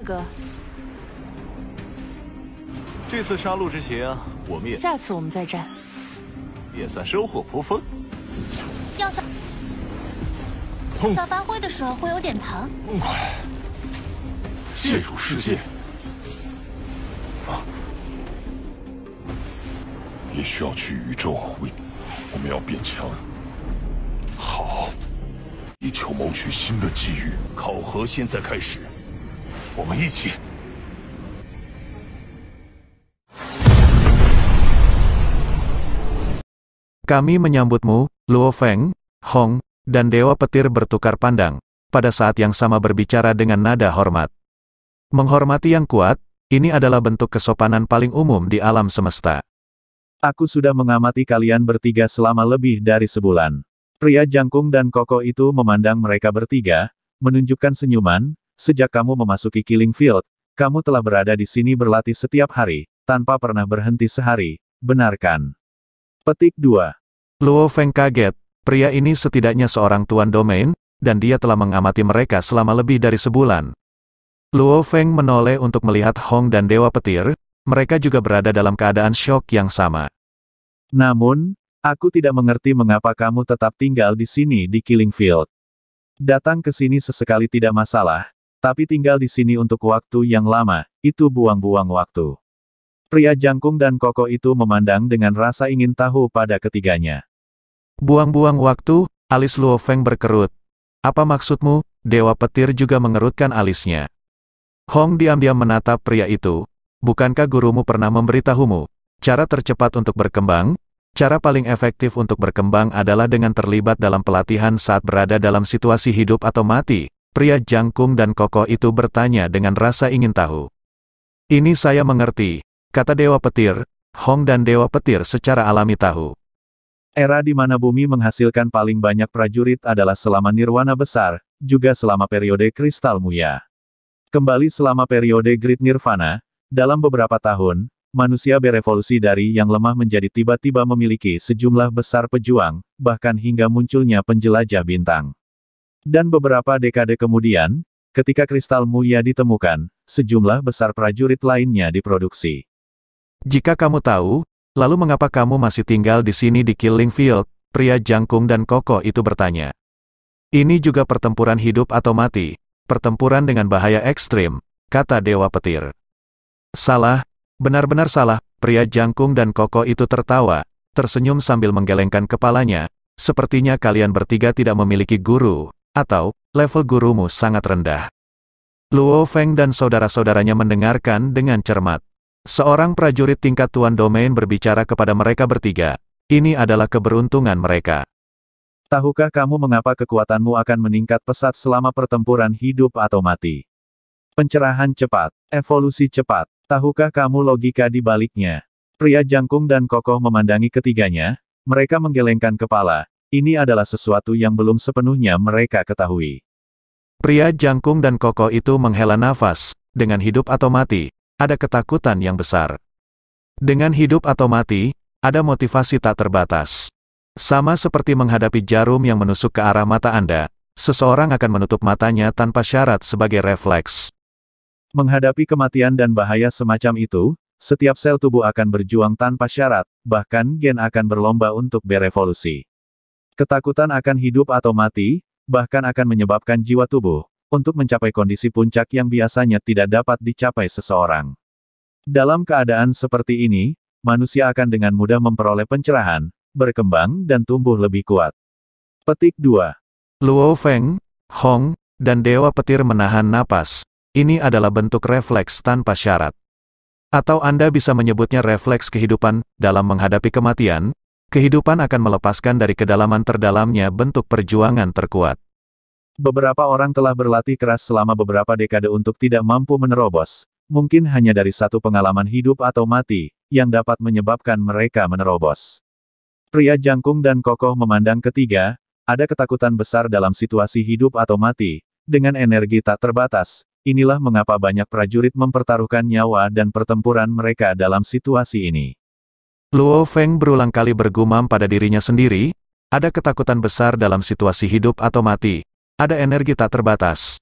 哥，这次杀戮之邪，我们下次我们再战。也算收获颇丰。要想发挥的时候会有点疼。痛快！借助世界啊！也需要去宇宙为，我们要变强。好，以求谋取新的机遇。考核现在开始，我们一起。Kami menyambutmu, Luo Feng, Hong, dan Dewa Petir bertukar pandang, pada saat yang sama berbicara dengan nada hormat. Menghormati yang kuat, ini adalah bentuk kesopanan paling umum di alam semesta. Aku sudah mengamati kalian bertiga selama lebih dari sebulan. Pria jangkung dan kokoh itu memandang mereka bertiga, menunjukkan senyuman. Sejak kamu memasuki Killing Field, kamu telah berada di sini berlatih setiap hari, tanpa pernah berhenti sehari, benar kan? Petik 2. Luo Feng kaget, pria ini setidaknya seorang tuan domain, dan dia telah mengamati mereka selama lebih dari sebulan. Luo Feng menoleh untuk melihat Hong dan Dewa Petir, mereka juga berada dalam keadaan syok yang sama. Namun, aku tidak mengerti mengapa kamu tetap tinggal di sini di Killing Field. Datang ke sini sesekali tidak masalah, tapi tinggal di sini untuk waktu yang lama, itu buang-buang waktu. Pria jangkung dan kokoh itu memandang dengan rasa ingin tahu pada ketiganya. Buang-buang waktu, alis Luo Feng berkerut. Apa maksudmu? Dewa Petir juga mengerutkan alisnya. Hong diam-diam menatap pria itu. Bukankah gurumu pernah memberitahumu? Cara tercepat untuk berkembang, cara paling efektif untuk berkembang adalah dengan terlibat dalam pelatihan saat berada dalam situasi hidup atau mati. Pria jangkung dan kokoh itu bertanya dengan rasa ingin tahu. Ini saya mengerti, kata Dewa Petir. Hong dan Dewa Petir secara alami tahu. Era di mana bumi menghasilkan paling banyak prajurit adalah selama Nirwana Besar, juga selama periode Kristal Muya. Kembali selama periode Great Nirvana, dalam beberapa tahun, manusia berevolusi dari yang lemah menjadi tiba-tiba memiliki sejumlah besar pejuang, bahkan hingga munculnya penjelajah bintang. Dan beberapa dekade kemudian, ketika Kristal Muya ditemukan, sejumlah besar prajurit lainnya diproduksi. Jika kamu tahu, lalu mengapa kamu masih tinggal di sini di Killing Field? Pria jangkung dan kokoh itu bertanya. Ini juga pertempuran hidup atau mati, pertempuran dengan bahaya ekstrim, kata Dewa Petir. Salah, benar-benar salah. Pria jangkung dan kokoh itu tertawa, tersenyum sambil menggelengkan kepalanya. Sepertinya kalian bertiga tidak memiliki guru, atau level gurumu sangat rendah. Luo Feng dan saudara-saudaranya mendengarkan dengan cermat. Seorang prajurit tingkat tuan domain berbicara kepada mereka bertiga. Ini adalah keberuntungan mereka. Tahukah kamu mengapa kekuatanmu akan meningkat pesat selama pertempuran hidup atau mati? Pencerahan cepat, evolusi cepat. Tahukah kamu logika di baliknya? Pria jangkung dan kokoh memandangi ketiganya. Mereka menggelengkan kepala. Ini adalah sesuatu yang belum sepenuhnya mereka ketahui. Pria jangkung dan kokoh itu menghela nafas. Dengan hidup atau mati, ada ketakutan yang besar. Dengan hidup atau mati, ada motivasi tak terbatas. Sama seperti menghadapi jarum yang menusuk ke arah mata Anda, seseorang akan menutup matanya tanpa syarat sebagai refleks. Menghadapi kematian dan bahaya semacam itu, setiap sel tubuh akan berjuang tanpa syarat, bahkan gen akan berlomba untuk berevolusi. Ketakutan akan hidup atau mati, bahkan akan menyebabkan jiwa tubuh untuk mencapai kondisi puncak yang biasanya tidak dapat dicapai seseorang. Dalam keadaan seperti ini, manusia akan dengan mudah memperoleh pencerahan, berkembang dan tumbuh lebih kuat. Petik 2. Luo Feng, Hong, dan Dewa Petir menahan napas. Ini adalah bentuk refleks tanpa syarat. Atau Anda bisa menyebutnya refleks kehidupan. Dalam menghadapi kematian, kehidupan akan melepaskan dari kedalaman terdalamnya bentuk perjuangan terkuat. Beberapa orang telah berlatih keras selama beberapa dekade untuk tidak mampu menerobos, mungkin hanya dari satu pengalaman hidup atau mati, yang dapat menyebabkan mereka menerobos. Pria jangkung dan kokoh memandang ketiga, ada ketakutan besar dalam situasi hidup atau mati, dengan energi tak terbatas. Inilah mengapa banyak prajurit mempertaruhkan nyawa dan pertempuran mereka dalam situasi ini. Luo Feng berulang kali bergumam pada dirinya sendiri, ada ketakutan besar dalam situasi hidup atau mati. Ada energi tak terbatas.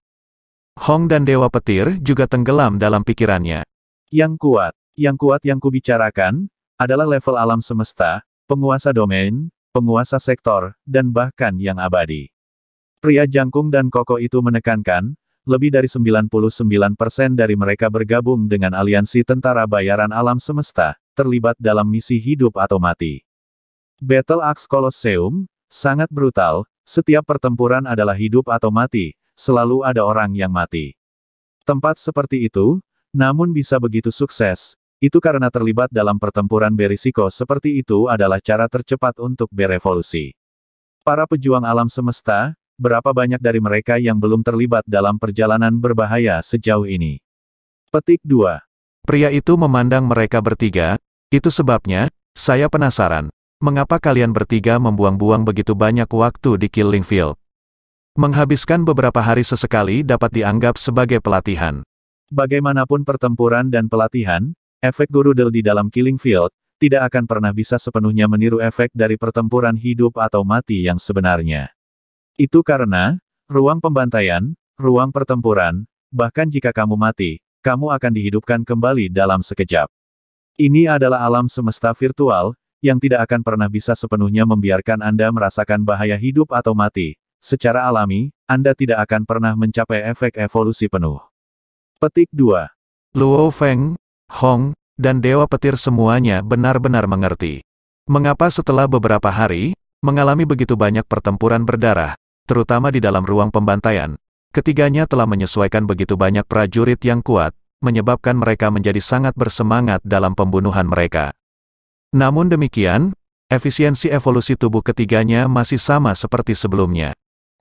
Hong dan Dewa Petir juga tenggelam dalam pikirannya. Yang kuat yang kubicarakan, adalah level alam semesta, penguasa domain, penguasa sektor, dan bahkan yang abadi. Pria jangkung dan kokoh itu menekankan, lebih dari 99% dari mereka bergabung dengan aliansi tentara bayaran alam semesta, terlibat dalam misi hidup atau mati. Battle Axe Colosseum, sangat brutal, setiap pertempuran adalah hidup atau mati, selalu ada orang yang mati. Tempat seperti itu, namun bisa begitu sukses, itu karena terlibat dalam pertempuran berisiko seperti itu adalah cara tercepat untuk berevolusi. Para pejuang alam semesta, berapa banyak dari mereka yang belum terlibat dalam perjalanan berbahaya sejauh ini? Petik 2. Pria itu memandang mereka bertiga, itu sebabnya, saya penasaran, mengapa kalian bertiga membuang-buang begitu banyak waktu di Killing Field? Menghabiskan beberapa hari sesekali dapat dianggap sebagai pelatihan. Bagaimanapun pertempuran dan pelatihan, efek Gurudel di dalam Killing Field, tidak akan pernah bisa sepenuhnya meniru efek dari pertempuran hidup atau mati yang sebenarnya. Itu karena, ruang pembantaian, ruang pertempuran, bahkan jika kamu mati, kamu akan dihidupkan kembali dalam sekejap. Ini adalah alam semesta virtual, yang tidak akan pernah bisa sepenuhnya membiarkan Anda merasakan bahaya hidup atau mati. Secara alami, Anda tidak akan pernah mencapai efek evolusi penuh. Petik 2. Luo Feng, Hong, dan Dewa Petir semuanya benar-benar mengerti. Mengapa setelah beberapa hari, mengalami begitu banyak pertempuran berdarah, terutama di dalam ruang pembantaian, ketiganya telah menyesuaikan begitu banyak prajurit yang kuat, menyebabkan mereka menjadi sangat bersemangat dalam pembunuhan mereka. Namun demikian, efisiensi evolusi tubuh ketiganya masih sama seperti sebelumnya.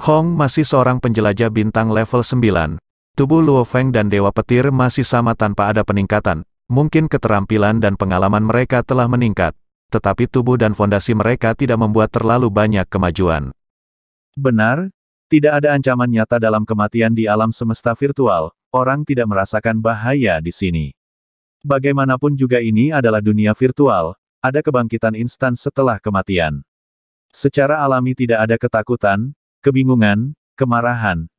Hong masih seorang penjelajah bintang level 9, tubuh Luo Feng dan Dewa Petir masih sama tanpa ada peningkatan, mungkin keterampilan dan pengalaman mereka telah meningkat, tetapi tubuh dan fondasi mereka tidak membuat terlalu banyak kemajuan. Benar, tidak ada ancaman nyata dalam kematian di alam semesta virtual, orang tidak merasakan bahaya di sini. Bagaimanapun juga ini adalah dunia virtual, ada kebangkitan instan setelah kematian. Secara alami tidak ada ketakutan, kebingungan, kemarahan,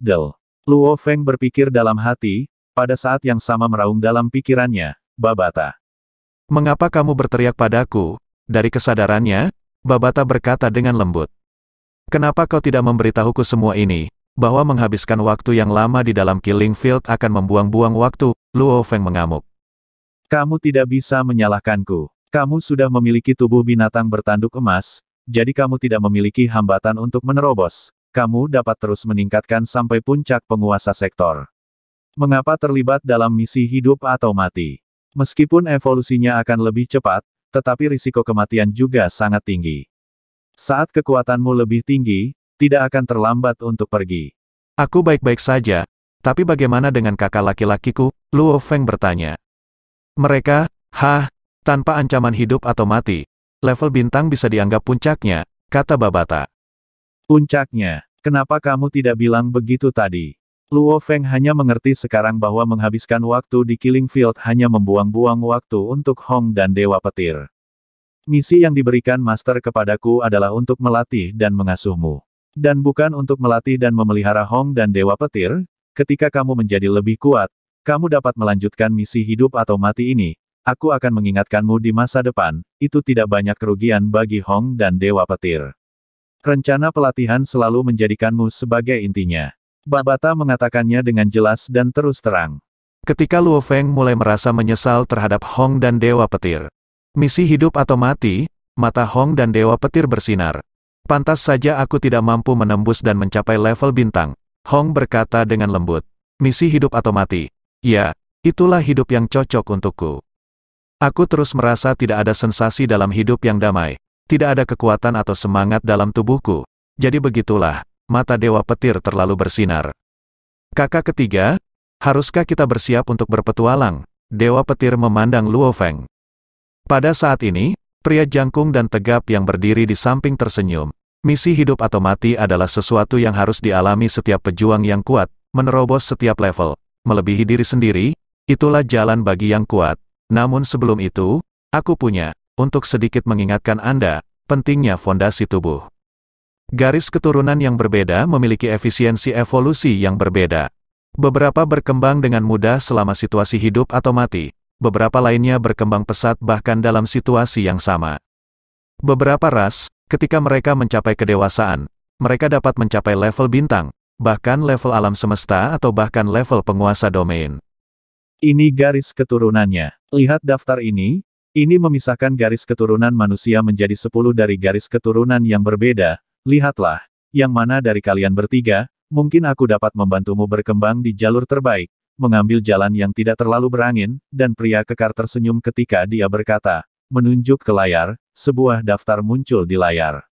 Luo Feng berpikir dalam hati, pada saat yang sama meraung dalam pikirannya, Babata. Mengapa kamu berteriak padaku? Dari kesadarannya, Babata berkata dengan lembut. Kenapa kau tidak memberitahuku semua ini, bahwa menghabiskan waktu yang lama di dalam Killing Field akan membuang-buang waktu? Luo Feng mengamuk. Kamu tidak bisa menyalahkanku. Kamu sudah memiliki tubuh binatang bertanduk emas, jadi kamu tidak memiliki hambatan untuk menerobos. Kamu dapat terus meningkatkan sampai puncak penguasa sektor. Mengapa terlibat dalam misi hidup atau mati? Meskipun evolusinya akan lebih cepat, tetapi risiko kematian juga sangat tinggi. Saat kekuatanmu lebih tinggi, tidak akan terlambat untuk pergi. Aku baik-baik saja, tapi bagaimana dengan kakak laki-lakiku? Luo Feng bertanya. Mereka, tanpa ancaman hidup atau mati. Level bintang bisa dianggap puncaknya, kata Babata. Puncaknya, kenapa kamu tidak bilang begitu tadi? Luo Feng hanya mengerti sekarang bahwa menghabiskan waktu di Killing Field hanya membuang-buang waktu untuk Hong dan Dewa Petir. Misi yang diberikan Master kepadaku adalah untuk melatih dan mengasuhmu. Dan bukan untuk melatih dan memelihara Hong dan Dewa Petir. Ketika kamu menjadi lebih kuat, kamu dapat melanjutkan misi hidup atau mati ini. Aku akan mengingatkanmu di masa depan, itu tidak banyak kerugian bagi Hong dan Dewa Petir. Rencana pelatihan selalu menjadikanmu sebagai intinya. Babata mengatakannya dengan jelas dan terus terang. Ketika Luo Feng mulai merasa menyesal terhadap Hong dan Dewa Petir. Misi hidup atau mati, mata Hong dan Dewa Petir bersinar. Pantas saja aku tidak mampu menembus dan mencapai level bintang. Hong berkata dengan lembut. Misi hidup atau mati. Ya, itulah hidup yang cocok untukku. Aku terus merasa tidak ada sensasi dalam hidup yang damai. Tidak ada kekuatan atau semangat dalam tubuhku. Jadi begitulah, mata Dewa Petir terlalu bersinar. Kakak ketiga, haruskah kita bersiap untuk berpetualang? Dewa Petir memandang Luo Feng. Pada saat ini, pria jangkung dan tegap yang berdiri di samping tersenyum. Misi hidup atau mati adalah sesuatu yang harus dialami setiap pejuang yang kuat, menerobos setiap level, melebihi diri sendiri, itulah jalan bagi yang kuat. Namun sebelum itu, aku punya, untuk sedikit mengingatkan Anda, pentingnya fondasi tubuh. Garis keturunan yang berbeda memiliki efisiensi evolusi yang berbeda. Beberapa berkembang dengan mudah selama situasi hidup atau mati, beberapa lainnya berkembang pesat bahkan dalam situasi yang sama. Beberapa ras, ketika mereka mencapai kedewasaan, mereka dapat mencapai level bintang, bahkan level alam semesta atau bahkan level penguasa domain. Ini garis keturunannya. Lihat daftar ini. Ini memisahkan garis keturunan manusia menjadi 10 dari garis keturunan yang berbeda. Lihatlah, yang mana dari kalian bertiga, mungkin aku dapat membantumu berkembang di jalur terbaik, mengambil jalan yang tidak terlalu berangin, dan pria kekar tersenyum ketika dia berkata, menunjuk ke layar, sebuah daftar muncul di layar.